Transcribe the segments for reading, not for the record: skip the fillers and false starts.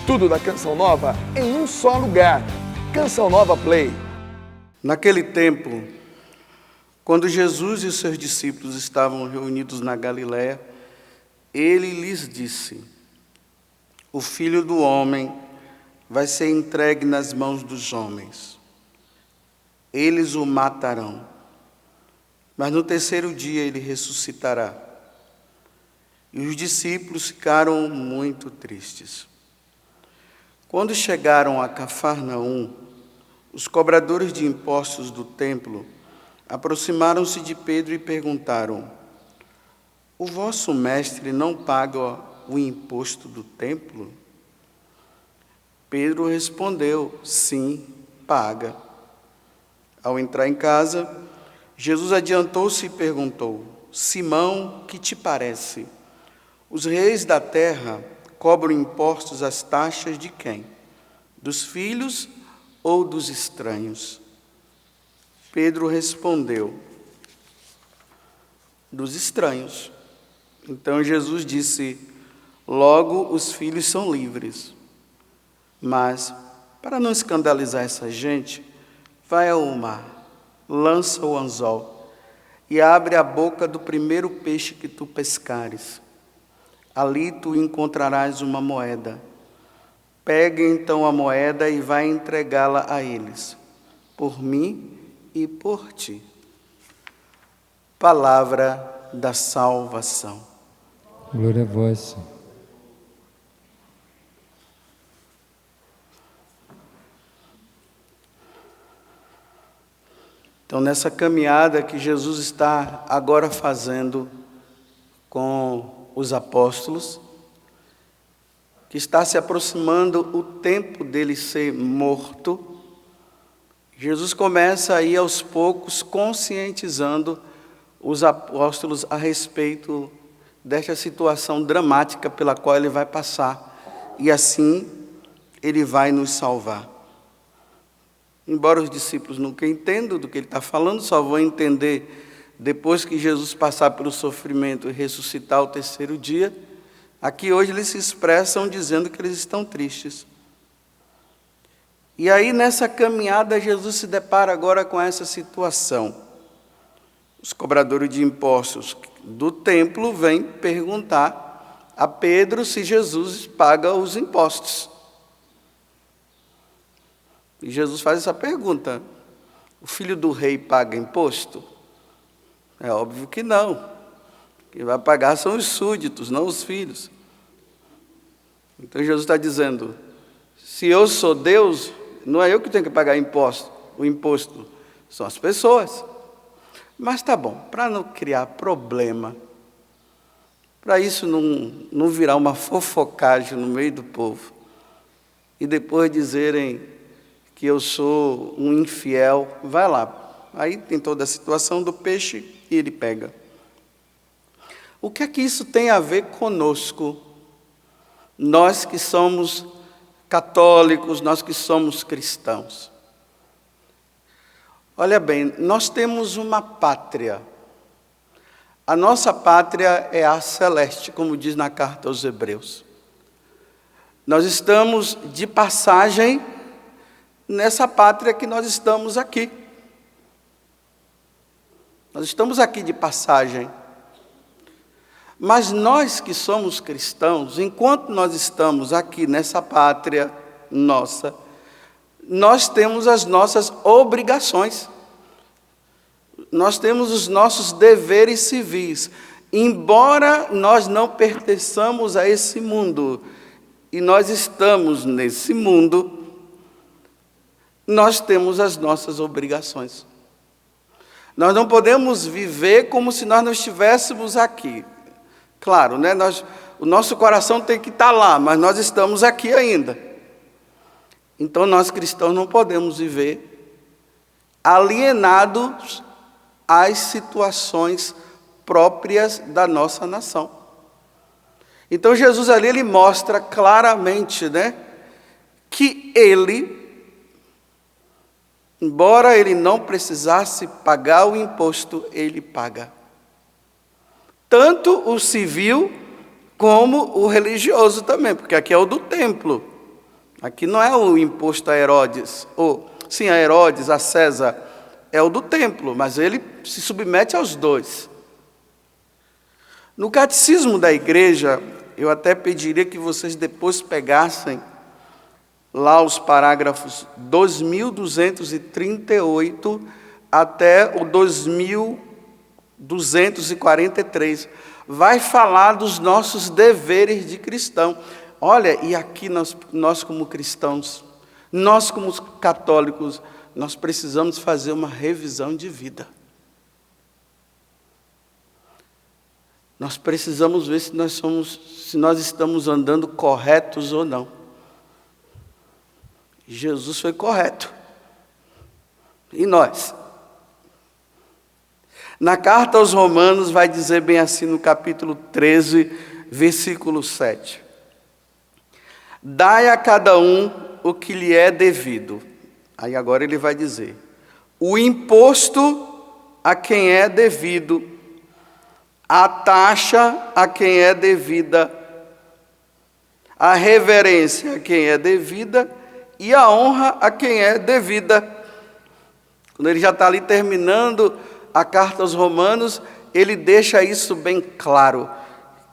Tudo da Canção Nova em um só lugar. Canção Nova Play. Naquele tempo, quando Jesus e os seus discípulos estavam reunidos na Galiléia, ele lhes disse: o Filho do Homem vai ser entregue nas mãos dos homens. Eles o matarão, mas no terceiro dia ele ressuscitará. E os discípulos ficaram muito tristes. Quando chegaram a Cafarnaum, os cobradores de impostos do templo aproximaram-se de Pedro e perguntaram: o vosso mestre não paga o imposto do templo? Pedro respondeu: sim, paga. Ao entrar em casa, Jesus adiantou-se e perguntou: Simão, que te parece? Os reis da terra cobram impostos às taxas de quem? Dos filhos ou dos estranhos? Pedro respondeu: dos estranhos. Então Jesus disse: logo os filhos são livres. Mas, para não escandalizar essa gente, vai ao mar, lança o anzol e abre a boca do primeiro peixe que tu pescares. Ali tu encontrarás uma moeda. Pega então a moeda e vai entregá-la a eles, por mim e por ti. Palavra da salvação. Glória a vós, Senhor. Então, nessa caminhada que Jesus está agora fazendo com os apóstolos, que está se aproximando o tempo dele ser morto, Jesus começa aí aos poucos conscientizando os apóstolos a respeito desta situação dramática pela qual ele vai passar, e assim ele vai nos salvar. Embora os discípulos nunca entendam do que ele está falando, só vão entender depois que Jesus passar pelo sofrimento e ressuscitar ao terceiro dia. Aqui hoje eles se expressam dizendo que eles estão tristes. E aí nessa caminhada Jesus se depara agora com essa situação. Os cobradores de impostos do templo vêm perguntar a Pedro se Jesus paga os impostos. E Jesus faz essa pergunta: o filho do rei paga imposto? É óbvio que não. Quem vai pagar são os súditos, não os filhos. Então Jesus está dizendo: se eu sou Deus, não é eu que tenho que pagar imposto. O imposto são as pessoas. Mas tá bom, para não criar problema, para isso não virar uma fofocagem no meio do povo, e depois dizerem que eu sou um infiel, vai lá. Aí tem toda a situação do peixe e ele pega. O que é que isso tem a ver conosco? Nós que somos católicos, nós que somos cristãos. Olha bem, nós temos uma pátria. A nossa pátria é a celeste, como diz na carta aos Hebreus. Nós estamos de passagem nessa pátria que nós estamos aqui. Nós estamos aqui de passagem. Mas nós que somos cristãos, enquanto nós estamos aqui nessa pátria nossa, nós temos as nossas obrigações. Nós temos os nossos deveres civis. Embora nós não pertençamos a esse mundo, e nós estamos nesse mundo, nós temos as nossas obrigações. Nós não podemos viver como se nós não estivéssemos aqui. Claro, né? O nosso coração tem que estar lá, mas nós estamos aqui ainda. Então, nós cristãos não podemos viver alienados às situações próprias da nossa nação. Então, Jesus ali, ele mostra claramente, né, que ele, embora ele não precisasse pagar o imposto, ele paga. Tanto o civil como o religioso também, porque aqui é o do templo. Aqui não é o imposto a Herodes, sim, a Herodes, a César, é o do templo, mas ele se submete aos dois. No catecismo da igreja, eu até pediria que vocês depois pegassem lá os parágrafos 2238 até o 2243. Vai falar dos nossos deveres de cristão. Olha, e aqui nós como cristãos, nós como católicos, nós precisamos fazer uma revisão de vida. Nós precisamos ver se nós estamos andando corretos ou não. Jesus foi correto. E nós? Na carta aos Romanos vai dizer bem assim no capítulo 13, versículo 7. Dai a cada um o que lhe é devido. Aí agora ele vai dizer: o imposto a quem é devido, a taxa a quem é devida, a reverência a quem é devida e a honra a quem é devida. Quando ele já está ali terminando a carta aos Romanos, ele deixa isso bem claro,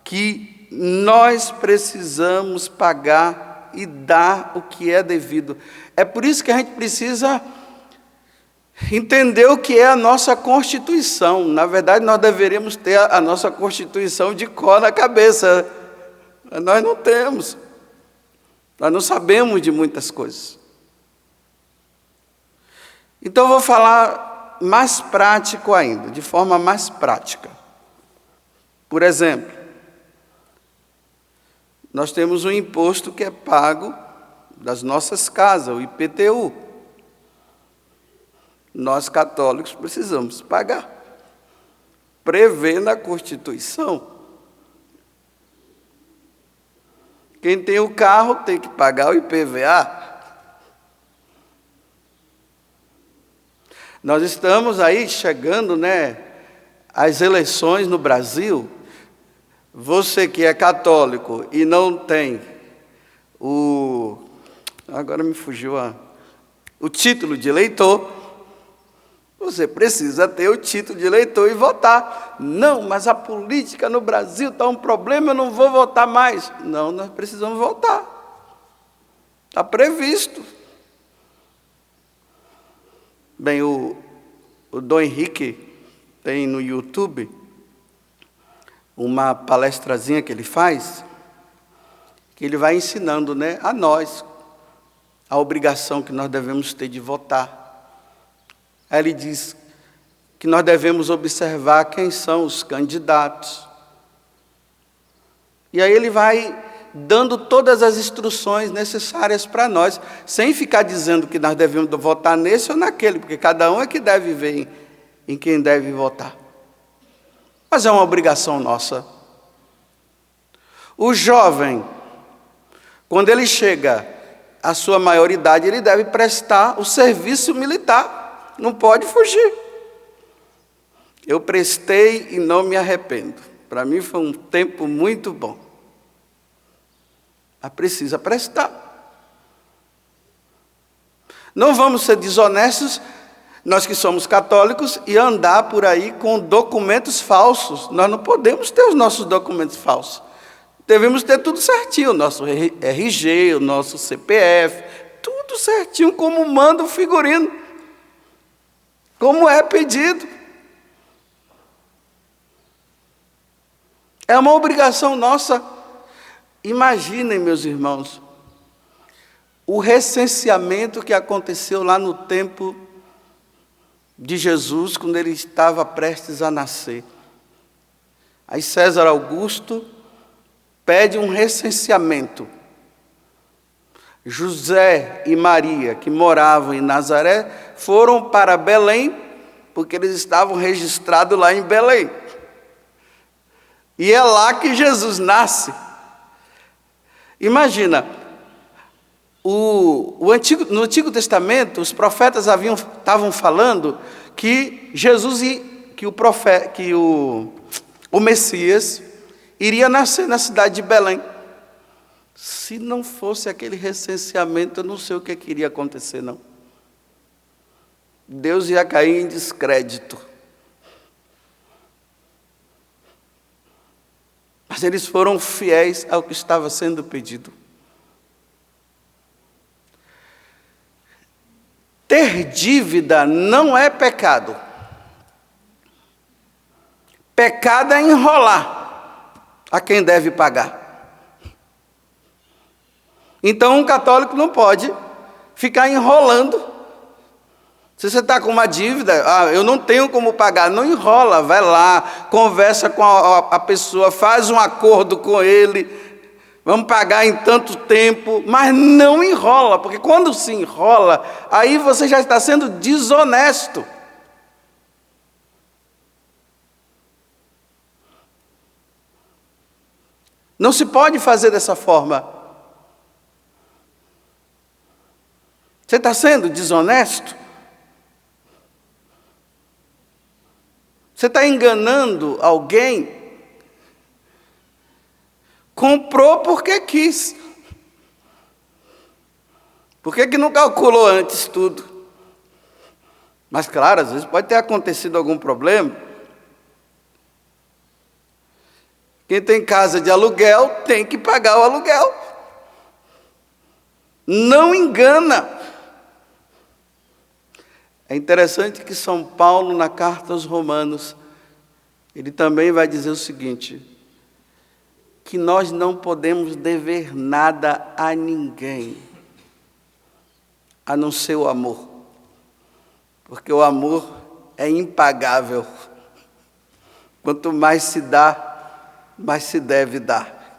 que nós precisamos pagar e dar o que é devido. É por isso que a gente precisa entender o que é a nossa Constituição. Na verdade, nós deveríamos ter a nossa Constituição de cor na cabeça. Nós não temos. Nós não sabemos de muitas coisas. Então, eu vou falar mais prático ainda, de forma mais prática. Por exemplo, nós temos um imposto que é pago das nossas casas, o IPTU. Nós católicos precisamos pagar. Prevê na Constituição. Quem tem o carro tem que pagar o IPVA. Nós estamos aí chegando, às eleições no Brasil. Você que é católico e não tem agora me fugiu o título de eleitor, você precisa ter o título de eleitor e votar. Não, mas a política no Brasil está um problema, eu não vou votar mais. Não, nós precisamos votar. Está previsto. Bem, o Dom Henrique tem no YouTube uma palestrazinha que ele faz, que ele vai ensinando, a nós a obrigação que nós devemos ter de votar. Aí ele diz que nós devemos observar quem são os candidatos. E aí ele vai dando todas as instruções necessárias para nós, sem ficar dizendo que nós devemos votar nesse ou naquele, porque cada um é que deve ver em quem deve votar. Mas é uma obrigação nossa. O jovem, quando ele chega à sua maioridade, ele deve prestar o serviço militar. Não pode fugir. Eu prestei e não me arrependo. Para mim foi um tempo muito bom. Mas precisa prestar. Não vamos ser desonestos, nós que somos católicos, e andar por aí com documentos falsos. Nós não podemos ter os nossos documentos falsos. Devemos ter tudo certinho, o nosso RG, o nosso CPF, tudo certinho, como manda o figurino, como é pedido. É uma obrigação nossa. Imaginem, meus irmãos, o recenseamento que aconteceu lá no tempo de Jesus, quando ele estava prestes a nascer. Aí César Augusto pede um recenseamento. José e Maria, que moravam em Nazaré, foram para Belém, porque eles estavam registrados lá em Belém. E é lá que Jesus nasce. Imagina, no Antigo Testamento, os profetas estavam falando que Jesus, que o Messias iria nascer na cidade de Belém. Se não fosse aquele recenseamento, eu não sei o que iria acontecer, não. Deus ia cair em descrédito. Mas eles foram fiéis ao que estava sendo pedido. Ter dívida não é pecado. Pecado é enrolar a quem deve pagar. Então, um católico não pode ficar enrolando. Se você está com uma dívida, eu não tenho como pagar, não enrola, vai lá, conversa com a pessoa, faz um acordo com ele, vamos pagar em tanto tempo, mas não enrola, porque quando se enrola, aí você já está sendo desonesto. Não se pode fazer dessa forma. Você está sendo desonesto? Você está enganando alguém? Comprou porque quis. Por que não calculou antes tudo? Mas claro, às vezes pode ter acontecido algum problema. Quem tem casa de aluguel tem que pagar o aluguel. Não engana. É interessante que São Paulo, na carta aos Romanos, ele também vai dizer o seguinte, que nós não podemos dever nada a ninguém, a não ser o amor, porque o amor é impagável. Quanto mais se dá, mais se deve dar.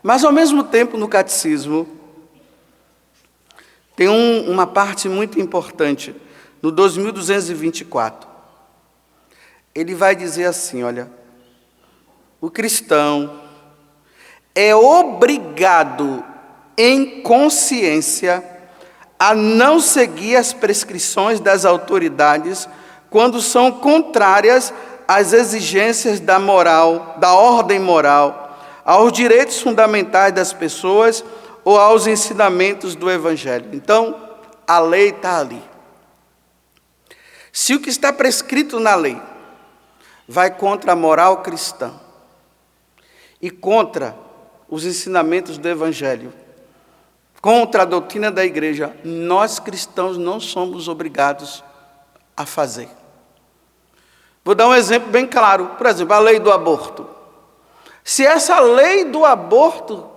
Mas, ao mesmo tempo, no catecismo, tem uma parte muito importante, no 2224. Ele vai dizer assim, olha, o cristão é obrigado em consciência a não seguir as prescrições das autoridades quando são contrárias às exigências da moral, da ordem moral, aos direitos fundamentais das pessoas ou aos ensinamentos do Evangelho. Então, a lei está ali. Se o que está prescrito na lei vai contra a moral cristã e contra os ensinamentos do Evangelho, contra a doutrina da igreja, nós cristãos não somos obrigados a fazer. Vou dar um exemplo bem claro. Por exemplo, a lei do aborto. Se essa lei do aborto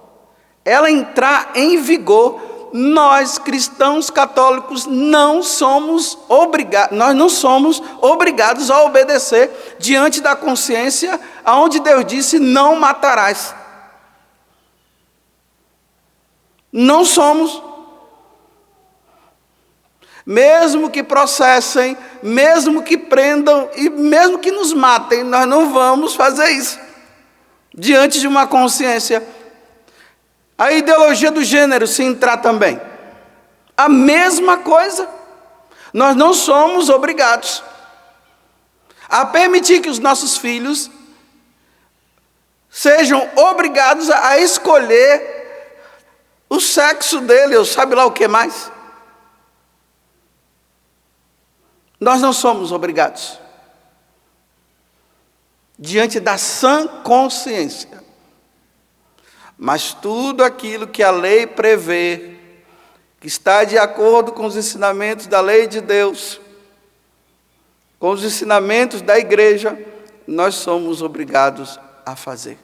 ela entrar em vigor, nós cristãos católicos não somos obrigados a obedecer diante da consciência, aonde Deus disse: não matarás. Não somos. Mesmo que processem, mesmo que prendam e mesmo que nos matem, nós não vamos fazer isso diante de uma consciência. A ideologia do gênero, se entrar também, a mesma coisa. Nós não somos obrigados a permitir que os nossos filhos sejam obrigados a escolher o sexo dele, ou sabe lá o que mais. Nós não somos obrigados. Diante da sã consciência. Mas tudo aquilo que a lei prevê, que está de acordo com os ensinamentos da lei de Deus, com os ensinamentos da igreja, nós somos obrigados a fazer.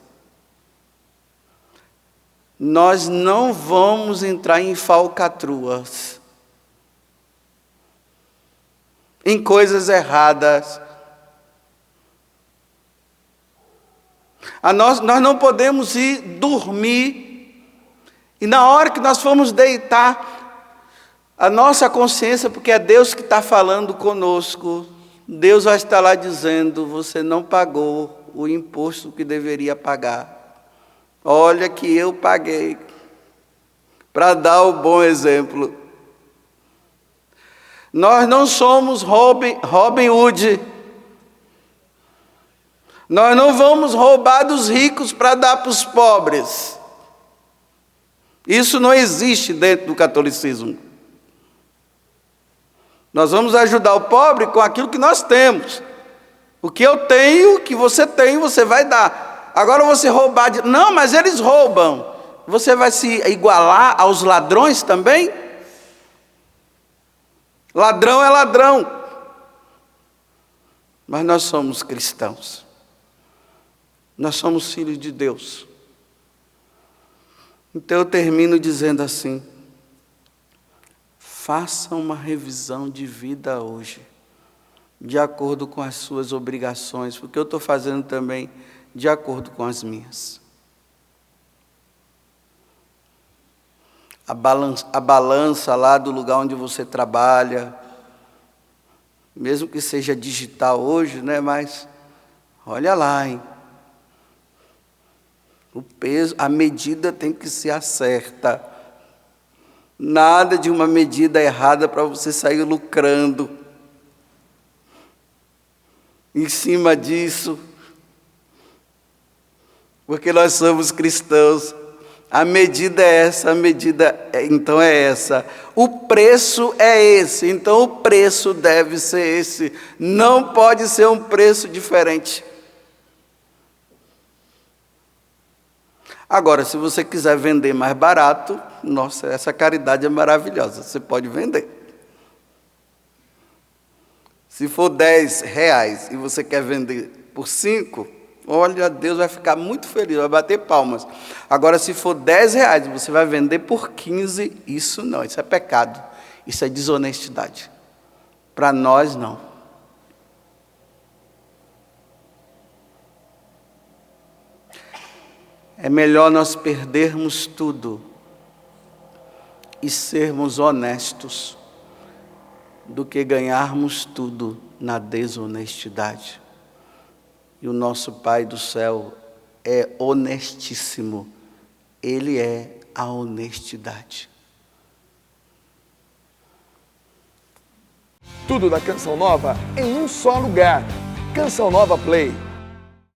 Nós não vamos entrar em falcatruas, em coisas erradas. Nós não podemos ir dormir, e na hora que nós formos deitar, a nossa consciência, porque é Deus que está falando conosco, Deus vai estar lá dizendo: você não pagou o imposto que deveria pagar. Olha que eu paguei, para dar o bom exemplo. Nós não somos Robin Hood. Nós não vamos roubar dos ricos para dar para os pobres. Isso não existe dentro do catolicismo. Nós vamos ajudar o pobre com aquilo que nós temos. O que eu tenho, o que você tem, você vai dar. Agora você roubar de... Não, mas eles roubam. Você vai se igualar aos ladrões também? Ladrão é ladrão. Mas nós somos cristãos. Nós somos filhos de Deus. Então eu termino dizendo assim: faça uma revisão de vida hoje, de acordo com as suas obrigações, porque eu estou fazendo também de acordo com as minhas. A balança lá do lugar onde você trabalha, mesmo que seja digital hoje, né? Mas olha lá, hein? O peso, a medida tem que ser a certa. Nada de uma medida errada para você sair lucrando em cima disso, porque nós somos cristãos. A medida é essa, a medida então é essa. O preço é esse, então o preço deve ser esse. Não pode ser um preço diferente. Agora, se você quiser vender mais barato, nossa, essa caridade é maravilhosa, você pode vender. Se for R$10 e você quer vender por 5, olha, Deus vai ficar muito feliz, vai bater palmas. Agora, se for R$10 e você vai vender por 15, isso não, isso é pecado, isso é desonestidade. Para nós, não. É melhor nós perdermos tudo e sermos honestos do que ganharmos tudo na desonestidade. E o nosso Pai do céu é honestíssimo. Ele é a honestidade. Tudo da Canção Nova em um só lugar. Canção Nova Play.